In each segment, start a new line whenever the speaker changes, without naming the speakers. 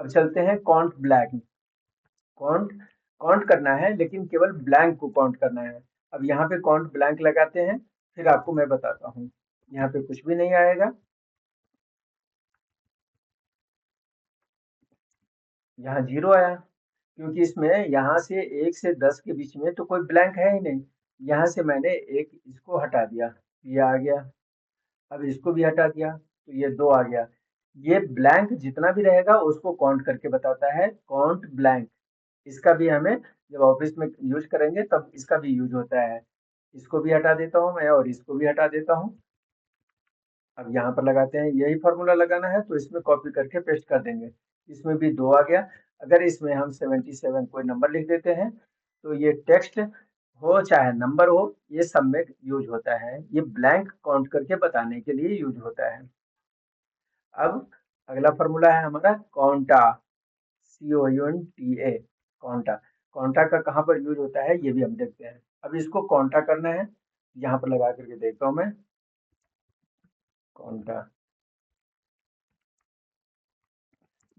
अब चलते हैं काउंट ब्लैंक। काउंट काउंट करना है, लेकिन केवल ब्लैंक को काउंट करना है। अब यहाँ पे काउंट ब्लैंक लगाते हैं, फिर आपको मैं बताता हूँ। यहाँ पे कुछ भी नहीं आएगा, यहाँ 0 आया, क्योंकि इसमें यहाँ से 1 से 10 के बीच में तो कोई ब्लैंक है ही नहीं। यहाँ से मैंने एक इसको हटा दिया, ये आ गया। अब इसको भी हटा दिया तो ये 2 आ गया। ये ब्लैंक जितना भी रहेगा उसको काउंट करके बताता है, काउंट ब्लैंक। इसका भी हमें जब ऑफिस में यूज करेंगे तब इसका भी यूज होता है। इसको भी हटा देता हूँ मैं और इसको भी हटा देता हूँ। अब यहाँ पर लगाते हैं, यही फॉर्मूला लगाना है तो इसमें कॉपी करके पेस्ट कर देंगे। इसमें भी 2 आ गया। अगर इसमें हम 77 कोई नंबर लिख देते हैं तो ये टेक्स्ट हो चाहे नंबर हो, ये सब में यूज होता है। ये ब्लैंक काउंट करके बताने के लिए यूज होता है। अब अगला फॉर्मूला है हमारा कॉन्टा, COUNTA, कॉन्टा। कॉन्टा का कहाँ पर यूज होता है ये भी हम देखते हैं। अब इसको कॉन्टा करना है, यहाँ पर लगा करके देखता हूँ मैं। कॉन्टा,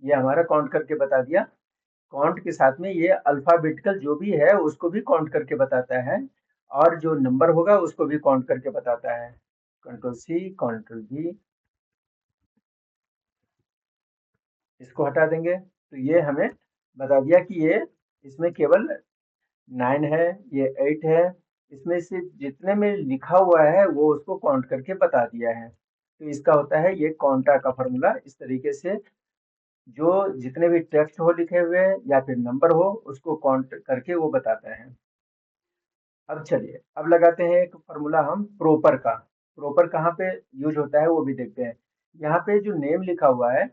ये हमारा काउंट करके बता दिया। काउंट के साथ में ये अल्फाबेटिकल जो भी है उसको भी काउंट करके बताता है, और जो नंबर होगा उसको भी काउंट करके बताता है। Ctrl+C, Ctrl+V, इसको हटा देंगे तो ये हमें बता दिया कि ये इसमें केवल 9 है, ये 8 है। इसमें से जितने में लिखा हुआ है वो उसको काउंट करके बता दिया है। तो इसका होता है ये काउंटा का फॉर्मूला। इस तरीके से जो जितने भी टेक्स्ट हो लिखे हुए या फिर नंबर हो उसको काउंट करके वो बताता है। अब चलिए, अब लगाते हैं एक फॉर्मूला हम प्रॉपर का। प्रॉपर कहाँ पे यूज होता है वो भी देखते हैं। यहाँ पे जो नेम लिखा हुआ है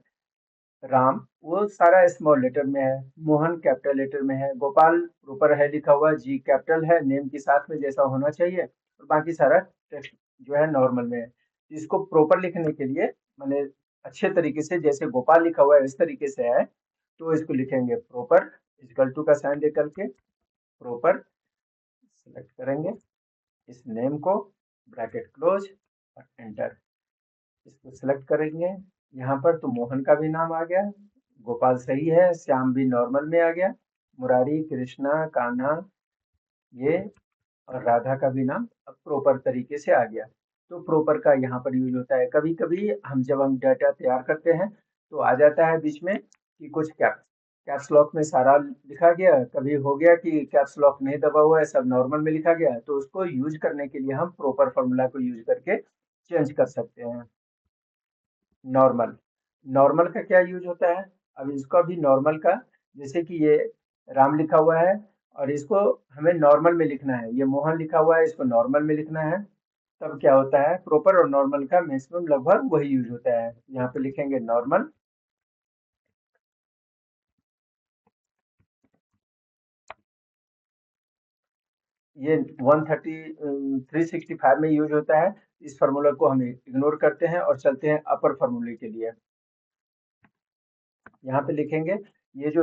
राम, वो सारा स्मॉल लेटर में है। मोहन कैपिटल लेटर में है। गोपाल प्रॉपर है लिखा हुआ, जी कैपिटल है, नेम के साथ में जैसा होना चाहिए, और बाकी सारा टेक्स्ट जो है नॉर्मल में है। इसको प्रॉपर लिखने के लिए मैंने अच्छे तरीके से, जैसे गोपाल लिखा हुआ है इस तरीके से है, तो इसको लिखेंगे प्रॉपर, इक्वल टू का साइन दे करके प्रॉपर सेलेक्ट करेंगे इस नेम को, ब्रैकेट क्लोज और एंटर। इसको सेलेक्ट करेंगे यहाँ पर तो मोहन का भी नाम आ गया, गोपाल सही है, श्याम भी नॉर्मल में आ गया, मुरारी, कृष्णा, कान्हा, ये और राधा का भी नाम अब प्रॉपर तरीके से आ गया। तो प्रॉपर का यहाँ पर यूज होता है। कभी कभी हम जब हम डाटा तैयार करते हैं तो आ जाता है बीच में कि कुछ कैप्स लॉक में सारा लिखा गया, कभी हो गया कि कैप्स लॉक नहीं दबा हुआ है, सब नॉर्मल में लिखा गया, तो उसको यूज करने के लिए हम प्रॉपर फॉर्मूला को यूज करके चेंज कर सकते हैं। नॉर्मल, नॉर्मल का क्या यूज होता है? अब इसका भी नॉर्मल का, जैसे कि ये राम लिखा हुआ है और इसको हमें नॉर्मल में लिखना है, ये मोहन लिखा हुआ है इसको नॉर्मल में लिखना है, तब क्या होता है प्रॉपर और नॉर्मल का मैक्सिमम लगभग वही यूज होता है। यहाँ पे लिखेंगे नॉर्मल, ये 365 में यूज होता है। इस फार्मूला को हम इग्नोर करते हैं और चलते हैं अपर फार्मूले के लिए। यहाँ पे लिखेंगे ये जो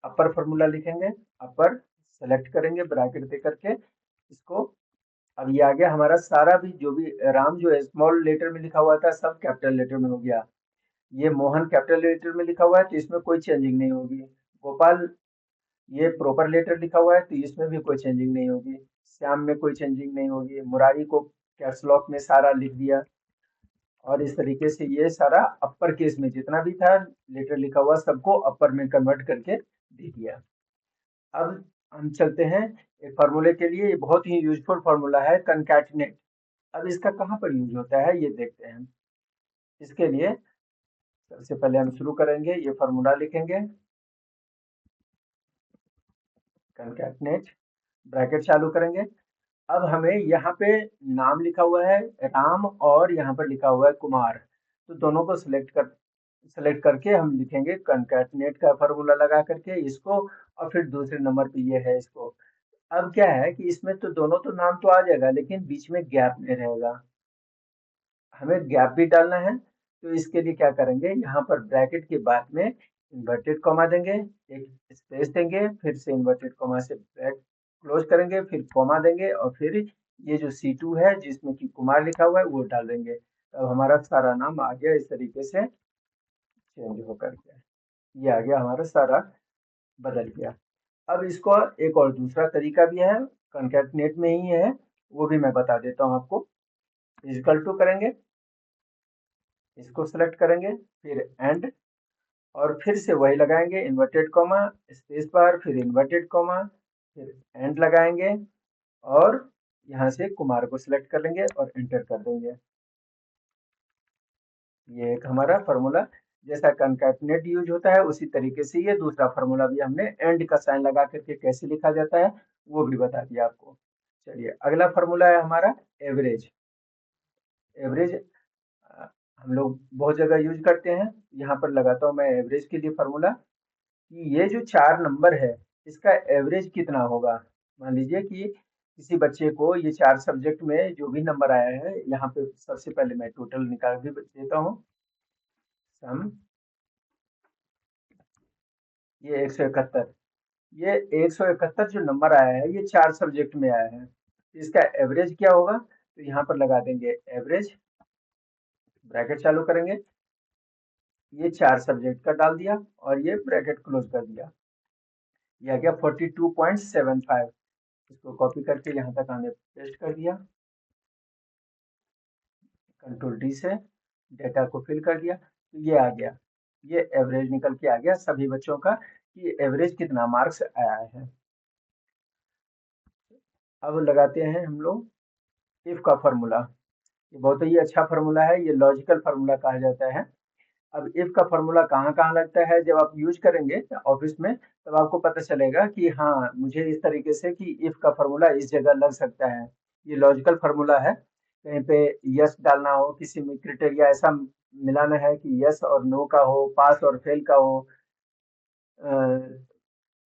अपर फार्मूला लिखेंगे, अपर सेलेक्ट करेंगे ब्रैकेट दे करके इसको। अब ये आ गया हमारा सारा भी, जो भी राम जो स्मॉल लेटर में लिखा हुआ था सब कैपिटल लेटर में हो गया। ये मोहन कैपिटल लेटर में लिखा हुआ है तो इसमें कोई चेंजिंग नहीं होगी। गोपाल ये प्रॉपर लेटर लिखा हुआ है तो इसमें भी कोई चेंजिंग नहीं होगी। श्याम में कोई चेंजिंग नहीं होगी। मुरारी को कैप्स लॉक में सारा लिख दिया, और इस तरीके से ये सारा अपर केस में जितना भी था लेटर लिखा हुआ सबको अपर में कन्वर्ट करके दे दिया। अब हम चलते हैं एक फार्मूले के लिए, ये बहुत ही यूजफुल फार्मूला है कनकैटिनेट। अब इसका कहाँ पर यूज होता है ये देखते हैं। इसके लिए सबसे पहले हम शुरू करेंगे, ये फार्मूला लिखेंगे कनकैटिनेट, ब्रैकेट चालू करेंगे। अब हमें यहाँ पे नाम लिखा हुआ है राम और यहाँ पर लिखा हुआ है कुमार, तो दोनों को सेलेक्ट करके हम लिखेंगे कनकैटिनेट का फार्मूला लगा करके इसको, और फिर दूसरे नंबर पे ये है इसको। अब क्या है कि इसमें तो दोनों तो नाम तो आ जाएगा लेकिन बीच में गैप नहीं रहेगा, हमें गैप भी डालना है। तो इसके लिए क्या करेंगे, यहाँ पर ब्रैकेट के बाद में इन्वर्टेड कॉमा देंगे, एक स्पेस देंगे, फिर से इन्वर्टेड कॉमा से ब्रैकेट क्लोज करेंगे, फिर कॉमा देंगे, और फिर ये जो C2 है जिसमें कि कुमार लिखा हुआ है वो डाल देंगे। तो हमारा सारा नाम आ गया इस तरीके से चेंज होकर के। ये आ गया हमारा सारा बदल गया। अब इसको एक और दूसरा तरीका भी है, कंकैटनेट में ही है, वो भी मैं बता देता हूँ आपको। इक्वल टू करेंगे, इसको सेलेक्ट करेंगे, फिर एंड, और फिर से वही लगाएंगे, इन्वर्टेड कॉमा, स्पेस बार, फिर इन्वर्टेड कॉमा, फिर एंड लगाएंगे, और यहाँ से कुमार को सिलेक्ट कर लेंगे और एंटर कर देंगे। ये एक हमारा फॉर्मूला, जैसा कंकैटनेट यूज होता है उसी तरीके से ये दूसरा फॉर्मूला भी हमने एंड का साइन लगा करके कैसे लिखा जाता है वो भी बता दिया आपको। चलिए अगला फॉर्मूला है हमारा एवरेज। एवरेज हम लोग बहुत जगह यूज करते हैं, यहाँ पर लगाता हूँ मैं एवरेज के लिए फॉर्मूला, कि ये जो 4 नंबर है इसका एवरेज कितना होगा। मान लीजिए कि किसी बच्चे को ये 4 सब्जेक्ट में जो भी नंबर आया है, यहाँ पे सबसे पहले मैं टोटल निकाल भी देता हूँ। सम, ये 171, ये 171 जो नंबर आया है ये 4 सब्जेक्ट में आया है, इसका एवरेज क्या होगा, तो यहाँ पर लगा देंगे एवरेज, ब्रैकेट चालू करेंगे, ये 4 सब्जेक्ट का डाल दिया और ये ब्रैकेट क्लोज कर दिया, ये आ गया 42.75। इसको कॉपी करके यहाँ तक हमने पेस्ट कर दिया, कंट्रोल डी से डेटा को फिल कर दिया, तो ये आ गया, ये एवरेज निकल के आ गया सभी बच्चों का कि एवरेज कितना मार्क्स आया है। अब लगाते हैं हम लोग इफ का फॉर्मूला, ये बहुत ही अच्छा फॉर्मूला है, ये लॉजिकल फॉर्मूला कहा जाता है। अब इफ का फॉर्मूला कहाँ कहाँ लगता है, जब आप यूज करेंगे ऑफिस में तब आपको पता चलेगा कि हाँ मुझे इस तरीके से कि इफ का फॉर्मूला इस जगह लग सकता है। ये लॉजिकल फॉर्मूला है, कहीं पे यस डालना हो, किसी में क्रिटेरिया ऐसा मिलाना है कि यस और नो का हो, पास और फेल का हो,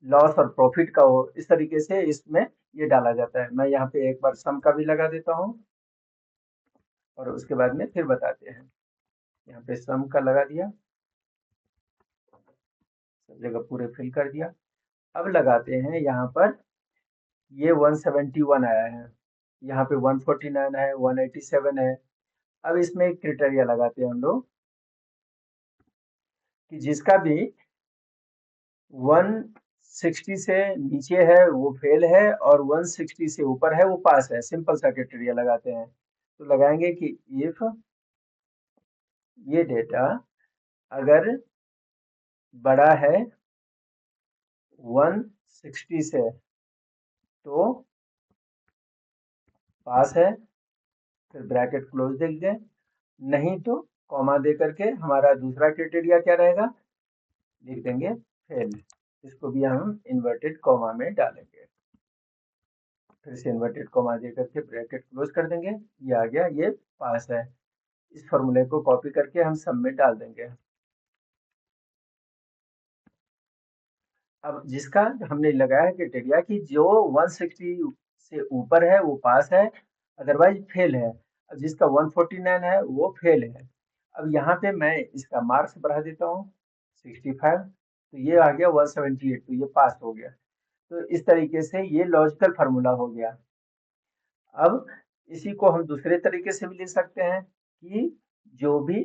लॉस और प्रॉफिट का हो, इस तरीके से इसमें ये डाला जाता है। मैं यहाँ पे एक बार सम का भी लगा देता हूँ और उसके बाद में फिर बताते हैं। यहाँ पे सम का लगा दिया, सब जगह पूरे फिल कर दिया। अब लगाते हैं यहाँ पर, ये 171 आया है, यहाँ पे 149 है, 187 है। अब इसमें एक क्रिटेरिया लगाते हैं हम लोग कि जिसका भी 160 से नीचे है वो फेल है और 160 से ऊपर है वो पास है, सिंपल सा क्रिटेरिया लगाते हैं। तो लगाएंगे कि इफ ये डेटा अगर बड़ा है 160 से तो पास है, फिर ब्रैकेट क्लोज देख दें, नहीं तो कॉमा दे करके हमारा दूसरा क्राइटेरिया क्या रहेगा, लिख देंगे फेल। इसको भी हम इन्वर्टेड कॉमा में डालेंगे, फिर से इन्वर्टेड कॉमा दे करके ब्रैकेट क्लोज कर देंगे, ये आ गया, ये पास है। इस फॉर्मूले को कॉपी करके हम सब में डाल देंगे। अब जिसका हमने लगाया है क्राइटेरिया कि जो 160 से ऊपर है वो पास है, अदरवाइज फेल है। अब जिसका 149 है वो फेल है। अब यहाँ पे मैं इसका मार्क्स बढ़ा देता हूँ 65, तो ये आ गया 178, तो ये पास हो गया। तो इस तरीके से ये लॉजिकल फार्मूला हो गया। अब इसी को हम दूसरे तरीके से भी लिख सकते हैं कि जो भी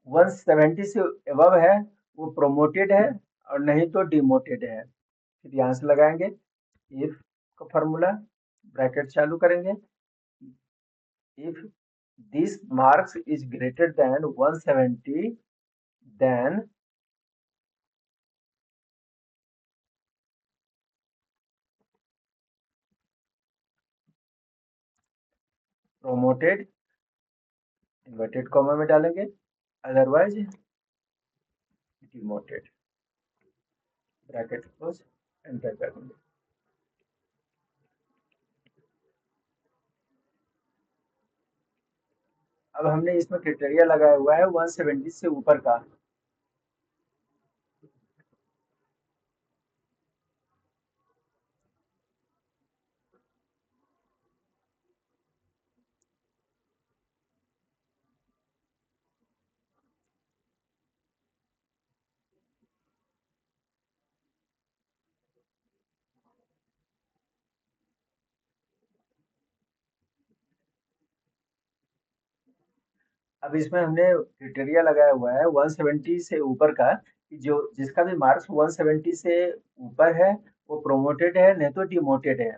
170 से अबव है वो प्रोमोटेड है और नहीं तो डिमोटेड है। फिर यहाँ से लगाएंगे इफ का फॉर्मूला, ब्रैकेट चालू करेंगे, if this marks is greater than 170 then promoted, inverted comma में डालेंगे, otherwise demoted, bracket close, enter कर देंगे। अब हमने इसमें क्राइटेरिया लगाया हुआ है 170 से ऊपर का। अब इसमें हमने क्राइटेरिया लगाया हुआ है 170 से ऊपर का, जो जिसका भी मार्क्स 170 से ऊपर है वो प्रोमोटेड है, नहीं तो डिमोटेड है।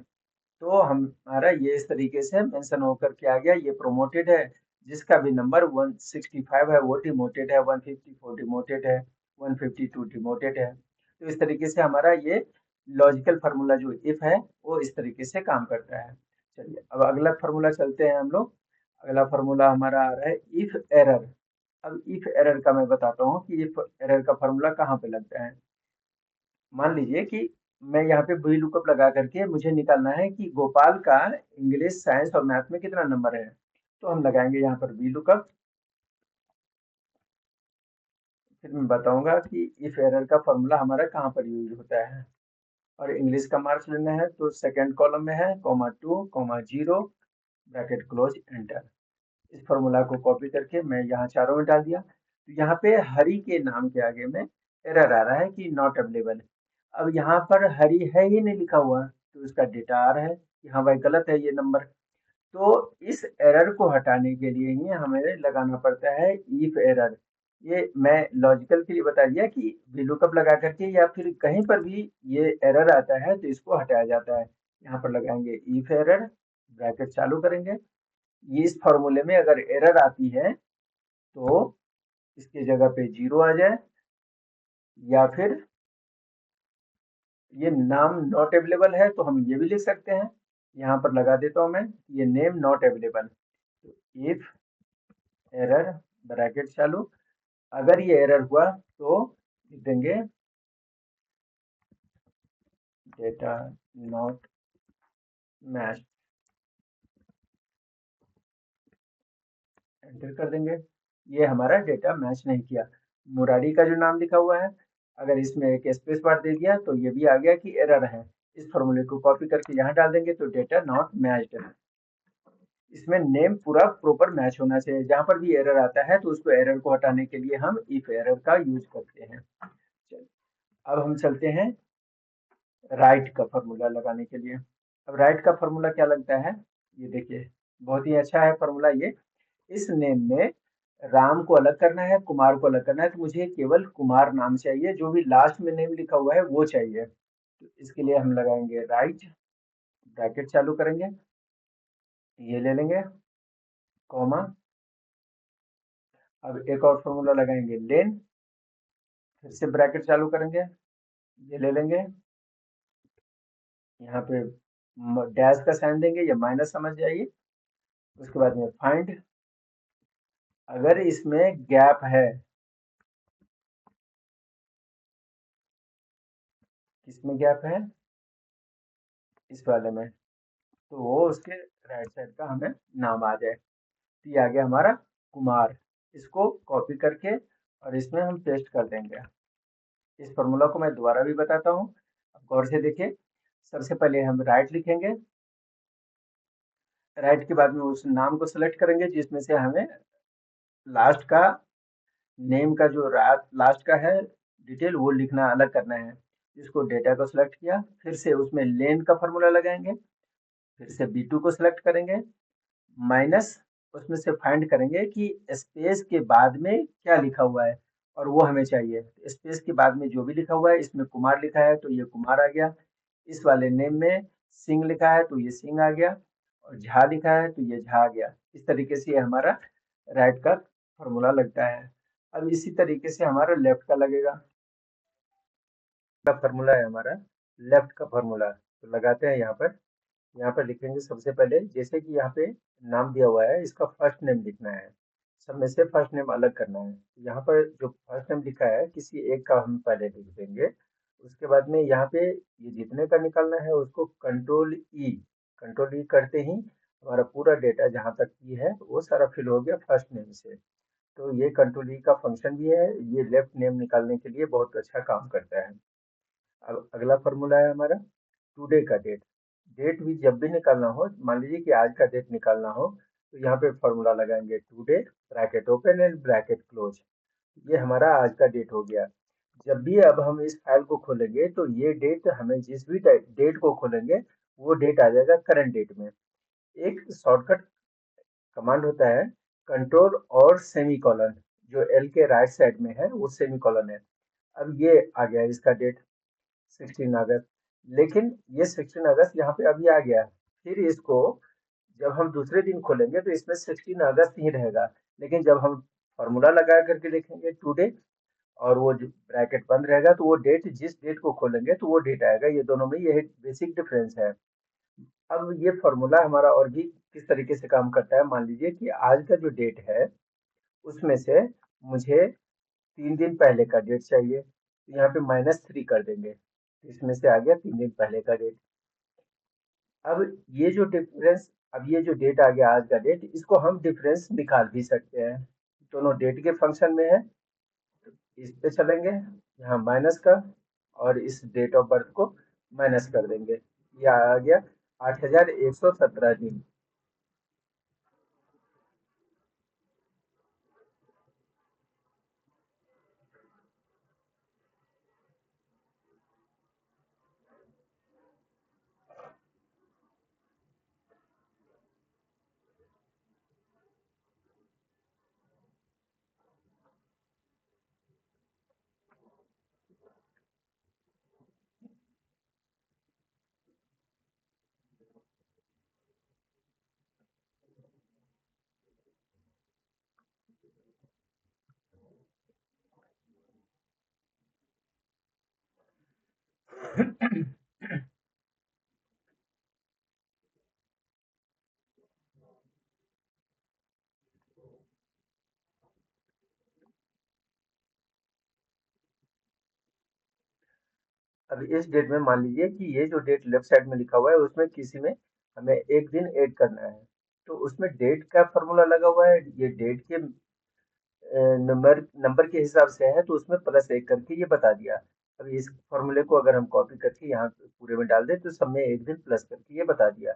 तो हमारा ये इस तरीके से मेंशन होकर के आ गया, ये प्रोमोटेड है। जिसका भी नंबर 165 है वो डिमोटेड है, 154 डिमोटेड है, 152 डिमोटेड है। तो इस तरीके से हमारा ये लॉजिकल फार्मूला जो इफ है वो इस तरीके से काम करता है। चलिए अब अगला फार्मूला चलते हैं हम लोग। अगला फार्मूला हमारा आ रहा है इफ एरर। अब इफ एरर का मैं बताता हूँ कि इफ एरर का फार्मूला कहाँ पे लगता है। मान लीजिए कि मैं यहाँ पे वी लुकअप लगा करके मुझे निकालना है कि गोपाल का इंग्लिश, साइंस और मैथ में कितना नंबर है। तो हम लगाएंगे यहाँ पर वी लुकअप। फिर मैं बताऊंगा कि इफ एरर का फॉर्मूला हमारा कहाँ पर यूज होता है। और इंग्लिश का मार्क्स लेना है तो सेकंड कॉलम में है, comma 2 comma 0 bracket close enter. इस फॉर्मूला को कॉपी करके मैं यहाँ चारों में डाल दिया। तो यहाँ पे हरि के नाम के आगे में एरर आ रहा है कि नॉट अवेलेबल। अब यहाँ पर हरि है ही नहीं लिखा हुआ, तो इसका डेटा आ रहा है कि हाँ भाई गलत है ये नंबर। तो इस एरर को हटाने के लिए ही हमें लगाना पड़ता है इफ एरर। ये मैं लॉजिकल के लिए बता दिया कि VLOOKUP लगा करके या फिर कहीं पर भी ये एरर आता है तो इसको हटाया जाता है। यहाँ पर लगाएंगे इफ एरर, ब्रैकेट चालू करेंगे। ये इस फॉर्मूले में अगर एरर आती है तो इसके जगह पे 0 आ जाए, या फिर ये नाम नॉट अवेलेबल है तो हम ये भी लिख सकते हैं। यहाँ पर लगा देता हूँ मैं, ये नेम नॉट अवेलेबल। तो इफ एरर ब्रैकेट चालू, अगर ये एरर हुआ तो लिख देंगे डेटा नॉट मैच, एंटर कर देंगे। ये हमारा डेटा मैच नहीं किया। मुरारी का जो नाम लिखा हुआ है, अगर इसमें एक स्पेस बार दे दिया तो ये भी आ गया कि एरर है। इस फॉर्मूले को कॉपी करके यहाँ डाल देंगे तो डेटा नॉट मैच्ड है। इसमें नेम पूरा प्रॉपर मैच होना चाहिए। जहां पर भी एरर आता है तो उसको एरर को हटाने के लिए हम इफ एरर का यूज करते हैं। चलिए अब हम चलते हैं राइट का फॉर्मूला लगाने के लिए। अब राइट का फॉर्मूला क्या लगता है, ये देखिए बहुत ही अच्छा है फॉर्मूला ये। इस नेम में राम को अलग करना है, कुमार को अलग करना है, तो मुझे केवल कुमार नाम चाहिए, जो भी लास्ट में नेम लिखा हुआ है वो चाहिए। तो इसके लिए हम लगाएंगे राइट, ब्रैकेट चालू करेंगे, ये ले लेंगे, कॉमा। अब एक और फॉर्मूला लगाएंगे लेन, फिर से ब्रैकेट चालू करेंगे, ये ले लेंगे, यहाँ पे डैश का साइन देंगे या माइनस समझ जाइए। उसके बाद में फाइंड, अगर इसमें गैप है, किसमें गैप है, इस वाले में, तो वो उसके राइट साइड का हमें नाम आ जाए। तो ये आ गया हमारा कुमार। इसको कॉपी करके और इसमें हम पेस्ट कर देंगे। इस फॉर्मूला को मैं दोबारा भी बताता हूँ, अब गौर से देखिए। सबसे पहले हम राइट लिखेंगे, राइट के बाद में उस नाम को सेलेक्ट करेंगे जिसमें से हमें लास्ट का नेम का जो लास्ट का है डिटेल वो लिखना अलग करना है। इसको डेटा को सिलेक्ट किया, फिर से उसमें लेन का फॉर्मूला लगाएंगे, फिर से B2 को सिलेक्ट करेंगे, माइनस उसमें से फाइंड करेंगे कि स्पेस के बाद में क्या लिखा हुआ है और वो हमें चाहिए। स्पेस के बाद में जो भी लिखा हुआ है, इसमें कुमार लिखा है तो ये कुमार आ गया, इस वाले नेम में सिंह लिखा है तो ये सिंह आ गया, और झा लिखा है तो ये झा आ गया। इस तरीके से ये हमारा राइट का फॉर्मूला लगता है। अब इसी तरीके से हमारा लेफ्ट का लगेगा। का फॉर्मूला है हमारा लेफ्ट का फॉर्मूला, तो लगाते हैं यहाँ पर। यहाँ पर लिखेंगे सबसे पहले, जैसे कि यहाँ पे नाम दिया हुआ है, इसका फर्स्ट नेम लिखना है। सब में से फर्स्ट नेम अलग करना है। यहाँ पर जो फर्स्ट नेम लिखा है किसी एक का हम पहले लिख देंगे। उसके बाद में यहाँ पे ये जितने का निकालना है उसको कंट्रोल ई करते ही हमारा पूरा डेटा जहाँ तक की है वो सारा फिल हो गया फर्स्ट नेम से। तो ये कंट्रोल ई का फंक्शन भी है, ये लेफ्ट नेम निकालने के लिए बहुत अच्छा काम करता है। अब अगला फॉर्मूला है हमारा टुडे का डेट। डेट भी जब भी निकालना हो, मान लीजिए कि आज का डेट निकालना हो, तो यहाँ पे फॉर्मूला लगाएंगे today, bracket open and bracket close. ये हमारा आज का डेट हो गया। जब भी अब हम इस फाइल को खोलेंगे तो ये डेट, हमें जिस भी डेट को खोलेंगे वो डेट आ जाएगा करंट डेट में। एक शॉर्टकट कमांड होता है कंट्रोल और सेमी कॉलन, जो एल के राइट साइड में है वो सेमी कॉलन है। अब ये आ गया इसका डेट 16 अगस्त, लेकिन ये 16 अगस्त यहाँ पे अभी आ गया। फिर इसको जब हम दूसरे दिन खोलेंगे तो इसमें 16 अगस्त ही रहेगा, लेकिन जब हम फॉर्मूला लगा करके देखेंगे टुडे और वो जो ब्रैकेट बंद रहेगा तो वो डेट, जिस डेट को खोलेंगे तो वो डेट आएगा। ये दोनों में यही बेसिक डिफरेंस है। अब ये फॉर्मूला हमारा और भी किस तरीके से काम करता है, मान लीजिए कि आज का जो डेट है उसमें से मुझे 3 दिन पहले का डेट चाहिए, तो यहाँ पे -3 कर देंगे, तो इसमें से आ गया 3 दिन पहले का डेट। अब ये जो डिफरेंस, अब ये जो डेट आ गया आज का डेट, इसको हम डिफरेंस निकाल भी सकते हैं। दोनों डेट के फंक्शन में है, इस पे चलेंगे, यहाँ माइनस का, और इस डेट ऑफ बर्थ को माइनस कर देंगे। ये आ गया 8117 दिन। अब इस डेट में मान लीजिए कि ये जो डेट लेफ्ट साइड में लिखा हुआ है उसमें किसी में हमें एक दिन ऐड करना है, तो उसमें डेट का फॉर्मूला लगा हुआ है, ये डेट के नंबर नंबर के हिसाब से है, तो उसमें +1 करके ये बता दिया। अब इस फॉर्मूले को अगर हम कॉपी करके यहाँ पूरे में डाल दें तो सब में एक दिन प्लस करके ये बता दिया।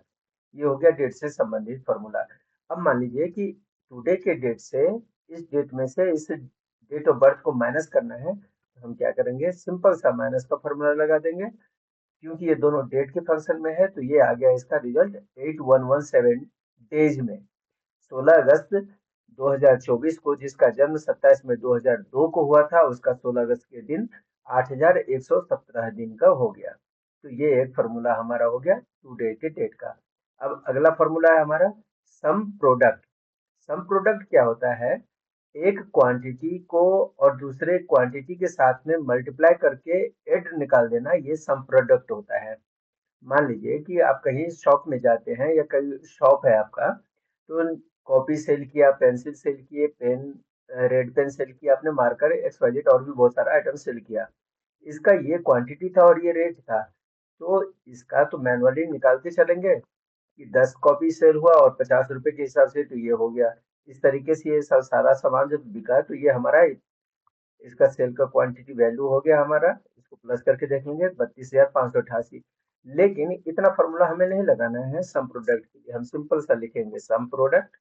ये हो गया डेट से संबंधित फॉर्मूला। अब मान लीजिए कि टुडे के डेट से इस डेट में से इस डेट ऑफ बर्थ को माइनस करना है, तो हम क्या करेंगे, सिंपल सा माइनस का फॉर्मूला लगा देंगे। क्योंकि ये दोनों डेट के फंक्शन में है तो ये आ गया इसका रिजल्ट 8117 डेज में। 16 अगस्त 2024 को, जिसका जन्म 27 मई 2002 को हुआ था, उसका 16 अगस्त के दिन 8117 दिन का हो गया। तो ये एक फॉर्मूला हमारा हो गया टुडे के डेट का। अब अगला फॉर्मूला है हमारा सम प्रोडक्ट। सम प्रोडक्ट क्या होता है, एक क्वांटिटी को और दूसरे क्वांटिटी के साथ में मल्टीप्लाई करके एड निकाल देना, ये सम प्रोडक्ट होता है। मान लीजिए कि आप कहीं शॉप में जाते हैं या कहीं शॉप है आपका, तो कॉपी सेल किया, पेंसिल सेल किए, पेन, रेड पेन सेल किया आपने, मार्कर, एक्सवाइजेड और भी बहुत सारा आइटम सेल किया। इसका ये क्वांटिटी था और ये रेट था, तो इसका तो मैनुअली निकालते चलेंगे कि 10 कॉपी सेल हुआ और 50 रुपए के हिसाब से, तो ये हो गया। इस तरीके से ये सब सारा सामान जब बिका तो ये हमारा इसका सेल का क्वांटिटी वैल्यू हो गया हमारा। इसको प्लस करके देख लेंगे 32,588। लेकिन इतना फॉर्मूला हमें नहीं लगाना है सम प्रोडक्ट के लिए, हम सिंपल सा लिखेंगे सम प्रोडक्ट,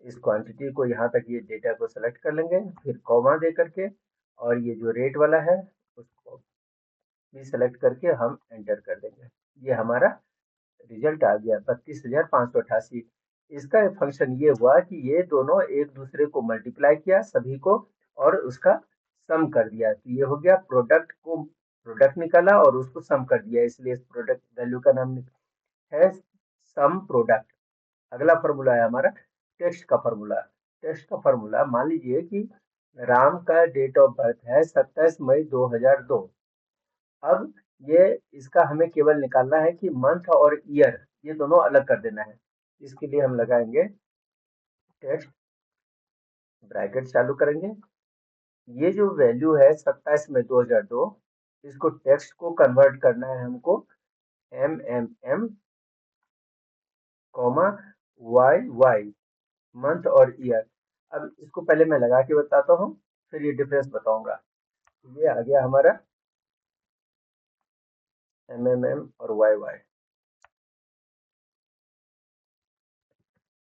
इस क्वांटिटी को यहाँ तक ये डेटा को सेलेक्ट कर लेंगे, फिर कॉमा दे करके, और ये जो रेट वाला है उसको भी सेलेक्ट करके हम एंटर कर देंगे। ये हमारा रिजल्ट आ गया 32,588। इसका फंक्शन ये हुआ कि ये दोनों एक दूसरे को मल्टीप्लाई किया सभी को, और उसका सम कर दिया, तो ये हो गया प्रोडक्ट को, प्रोडक्ट निकाला और उसको सम कर दिया, इसलिए इस प्रोडक्ट वैल्यू का नाम है सम प्रोडक्ट। अगला फॉर्मूला है हमारा टेक्स्ट का फॉर्मूला। टेक्स्ट का फॉर्मूला, मान लीजिए कि राम का डेट ऑफ बर्थ है 27 मई 2002। अब ये इसका हमें केवल निकालना है कि मंथ और ईयर ये दोनों अलग कर देना है। इसके लिए हम लगाएंगे टेक्स्ट, ब्रैकेट चालू करेंगे, ये जो वैल्यू है 27 में 2002, इसको टेक्स्ट को कन्वर्ट करना है हमको एम कॉमा वाई, मंथ और ईयर। अब इसको पहले मैं लगा के बताता हूँ, फिर ये डिफरेंस बताऊंगा। ये आ गया हमारा एम और वाई।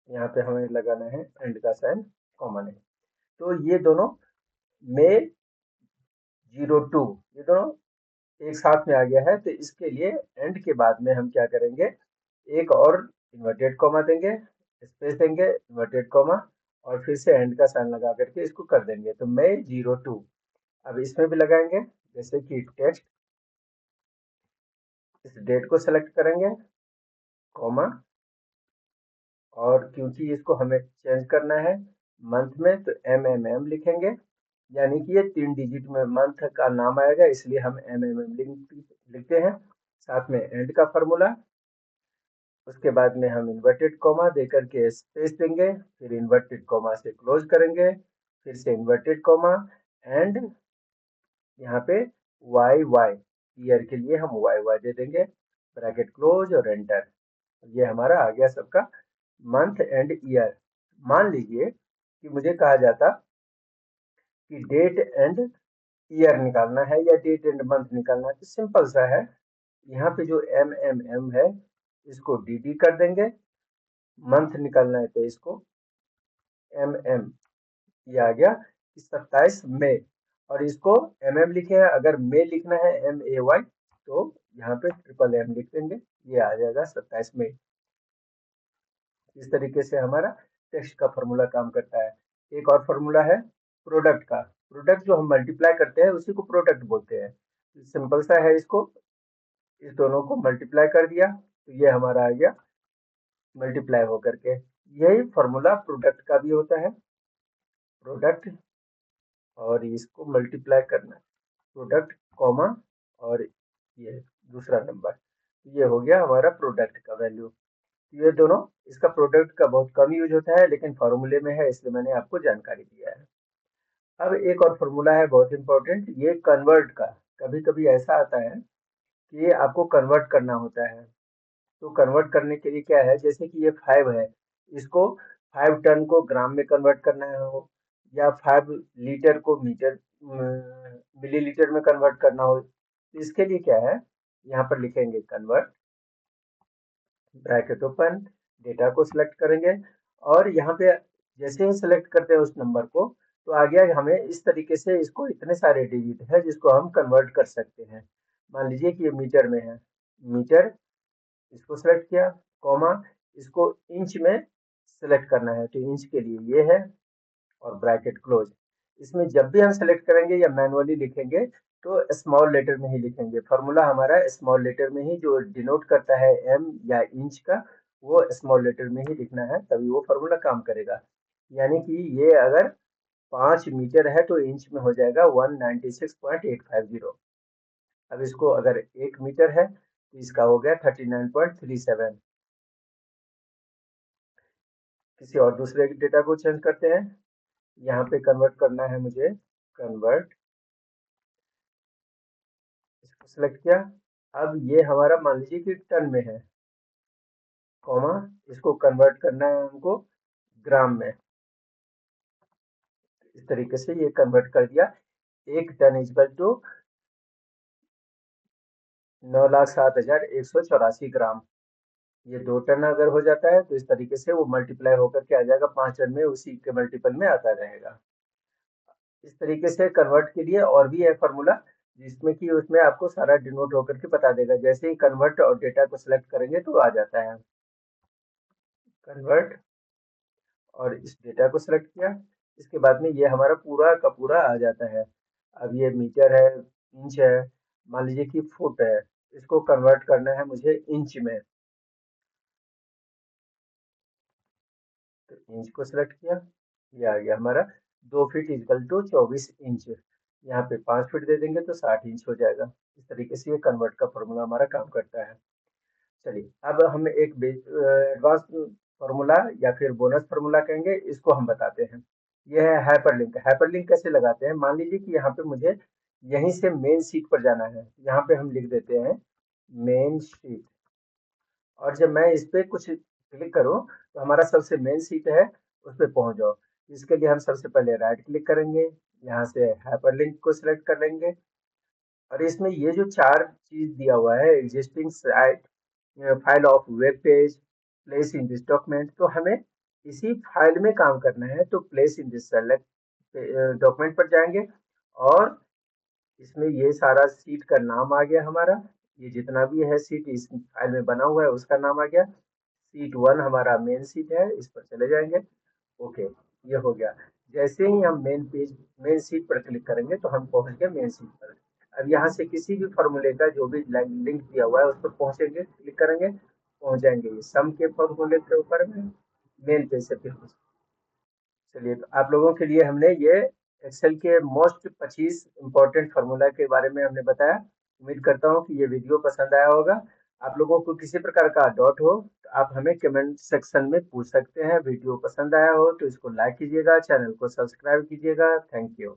यहाँ पे हमें लगाना है एंड का साइन, कॉमन है, तो ये दोनों में 02, ये दोनों एक साथ में आ गया है, तो इसके लिए एंड के बाद में हम क्या करेंगे, एक और इन्वर्टेड कॉमा देंगे, स्पेस देंगे, इन्वर्टेड कॉमा, और फिर से एंड का साइन लगा करके इसको कर देंगे। तो मई 02। अब इसमें भी लगाएंगे, जैसे कि टेक्स्ट, इस डेट को सेलेक्ट करेंगे, कॉमा, और क्योंकि इसको हमें चेंज करना है मंथ में, तो MMM लिखेंगे, यानी कि ये 3 डिजिट में मंथ का नाम आएगा, इसलिए हम MMM लिखते हैं। साथ में एंड का फॉर्मूला, उसके बाद में हम इन्वर्टेड कॉमा देकर के स्पेस देंगे, फिर इन्वर्टेड कॉमा से क्लोज करेंगे, फिर से इन्वर्टेड कॉमा, एंड यहाँ पे YY, ईयर के लिए हम YY दे देंगे, ब्रैकेट क्लोज और एंटर। ये हमारा आ गया सबका मंथ एंड ईयर। मान लीजिए कि मुझे कहा जाता कि डेट एंड ईयर निकालना है या डेट एंड मंथ निकालना है, तो सिंपल सा है, यहाँ पे जो MMM है इसको DD कर देंगे, मंथ निकालना है तो इसको MM, ये आ गया कि 27 मई, और इसको MM लिखे हैं, अगर मई लिखना है MAY तो यहाँ पे ट्रिपल M लिख देंगे, ये आ जाएगा 27 मई। इस तरीके से हमारा टेक्स्ट का फॉर्मूला काम करता है। एक और फॉर्मूला है प्रोडक्ट का। प्रोडक्ट जो हम मल्टीप्लाई करते हैं उसी को प्रोडक्ट बोलते हैं। सिंपल सा है, इसको इस दोनों को मल्टीप्लाई कर दिया तो ये हमारा आ गया मल्टीप्लाई होकर के। यही फॉर्मूला प्रोडक्ट का भी होता है, प्रोडक्ट, और इसको मल्टीप्लाई करना है, प्रोडक्ट कॉमा, और ये दूसरा नंबर, ये हो गया हमारा प्रोडक्ट का वैल्यू। ये दोनों, इसका प्रोडक्ट का बहुत कम यूज होता है, लेकिन फॉर्मूले में है इसलिए मैंने आपको जानकारी दिया है। अब एक और फॉर्मूला है बहुत इंपॉर्टेंट, ये कन्वर्ट का। कभी कभी ऐसा आता है कि ये आपको कन्वर्ट करना होता है, तो कन्वर्ट करने के लिए क्या है, जैसे कि ये 5 है, इसको 5 टन को ग्राम में कन्वर्ट करना है हो, या 5 लीटर को मीटर मिलीलीटर में कन्वर्ट करना हो, तो इसके लिए क्या है, यहाँ पर लिखेंगे कन्वर्ट, ब्रैकेट ओपन, डेटा को सिलेक्ट करेंगे, और यहाँ पे जैसे ही सिलेक्ट करते हैं उस नंबर को, तो आ गया हमें इस तरीके से, इसको इतने सारे डिजिट है जिसको हम कन्वर्ट कर सकते हैं। मान लीजिए कि ये मीटर में है, मीटर, इसको सेलेक्ट किया, कॉमा, इसको इंच में सेलेक्ट करना है, तो इंच के लिए ये है, और ब्रैकेट क्लोज। इसमें जब भी हम सेलेक्ट करेंगे या मैनुअली लिखेंगे तो स्मॉल लेटर में ही लिखेंगे। फॉर्मूला हमारा स्मॉल लेटर में ही, जो डिनोट करता है M या इंच का, वो स्मॉल लेटर में ही लिखना है, तभी वो फॉर्मूला काम करेगा। यानी कि ये अगर 5 मीटर है तो इंच में हो जाएगा 196.850। अब इसको अगर 1 मीटर है तो इसका हो गया 39.37। किसी और दूसरे डेटा को चेंज करते हैं, यहाँ पे कन्वर्ट करना है मुझे, कन्वर्ट, इसको सिलेक्ट किया। अब ये हमारा मान लीजिए कि टन में है, कॉमा, इसको कन्वर्ट करना है हमको ग्राम में, इस तरीके से ये कन्वर्ट कर दिया। 1 टन इक्वल टू 9,07,184 ग्राम। ये 2 टन अगर हो जाता है तो इस तरीके से वो मल्टीप्लाई होकर के आ जाएगा 5 टन में, उसी के मल्टीपल में आता रहेगा। इस तरीके से कन्वर्ट के लिए और भी है फॉर्मूला, जिसमें कि उसमें आपको सारा डिनोट होकर के बता देगा, जैसे ही कन्वर्ट और डेटा को सिलेक्ट करेंगे तो आ जाता है कन्वर्ट, और इस डेटा को सिलेक्ट किया, इसके बाद में ये हमारा पूरा का पूरा आ जाता है। अब ये मीटर है, इंच है, मान लीजिए कि फुट है, इसको कन्वर्ट करना है मुझे इंच में, तो इंच को सिलेक्ट किया, ये आ गया हमारा 2 फीट इक्वल टू 24 इंच। यहाँ पे 5 फीट दे देंगे तो 60 इंच हो जाएगा। इस तरीके से ये कन्वर्ट का फॉर्मूला हमारा काम करता है। चलिए अब हम एक एडवांस फॉर्मूला या फिर बोनस फॉर्मूला कहेंगे, इसको हम बताते हैं। ये है हाइपरलिंक। हाइपरलिंक कैसे लगाते हैं, मान लीजिए कि यहाँ पे मुझे यहीं से मेन शीट पर जाना है, यहाँ पे हम लिख देते हैं मेन शीट, और जब मैं इस पे कुछ क्लिक करूँ तो हमारा सबसे मेन शीट है, उस पे पहुंच जाओ। इसके लिए हम सबसे पहले राइट क्लिक करेंगे, यहाँ से हाइपरलिंक को सिलेक्ट कर लेंगे, और इसमें ये जो 4 चीज दिया हुआ है, existing site, file of web page, place in this document, तो हमें इसी फाइल में काम करना है, तो place in this select document पर जाएंगे, और इसमें ये सारा सीट का नाम आ गया हमारा, ये जितना भी है सीट इस फाइल में बना हुआ है उसका नाम आ गया। सीट 1 हमारा मेन सीट है, इस पर चले जाएंगे, ओके। ये हो गया। जैसे ही हम मेन शीट पर क्लिक करेंगे तो हम पहुंच गए मेन शीट पर। अब यहाँ से किसी भी फॉर्मूले का जो भी लिंक दिया हुआ है उस पर पहुंचेंगे, क्लिक करेंगे, पहुंच जाएंगे ये सम के फॉर्मूले के ऊपर में, मेन पेज से फिर। चलिए, तो आप लोगों के लिए हमने ये एक्सेल के मोस्ट 25 इंपॉर्टेंट फार्मूला के बारे में हमने बताया। उम्मीद करता हूँ कि ये वीडियो पसंद आया होगा। आप लोगों को किसी प्रकार का डाउट हो तो आप हमें कमेंट सेक्शन में पूछ सकते हैं। वीडियो पसंद आया हो तो इसको लाइक कीजिएगा, चैनल को सब्सक्राइब कीजिएगा। Thank you.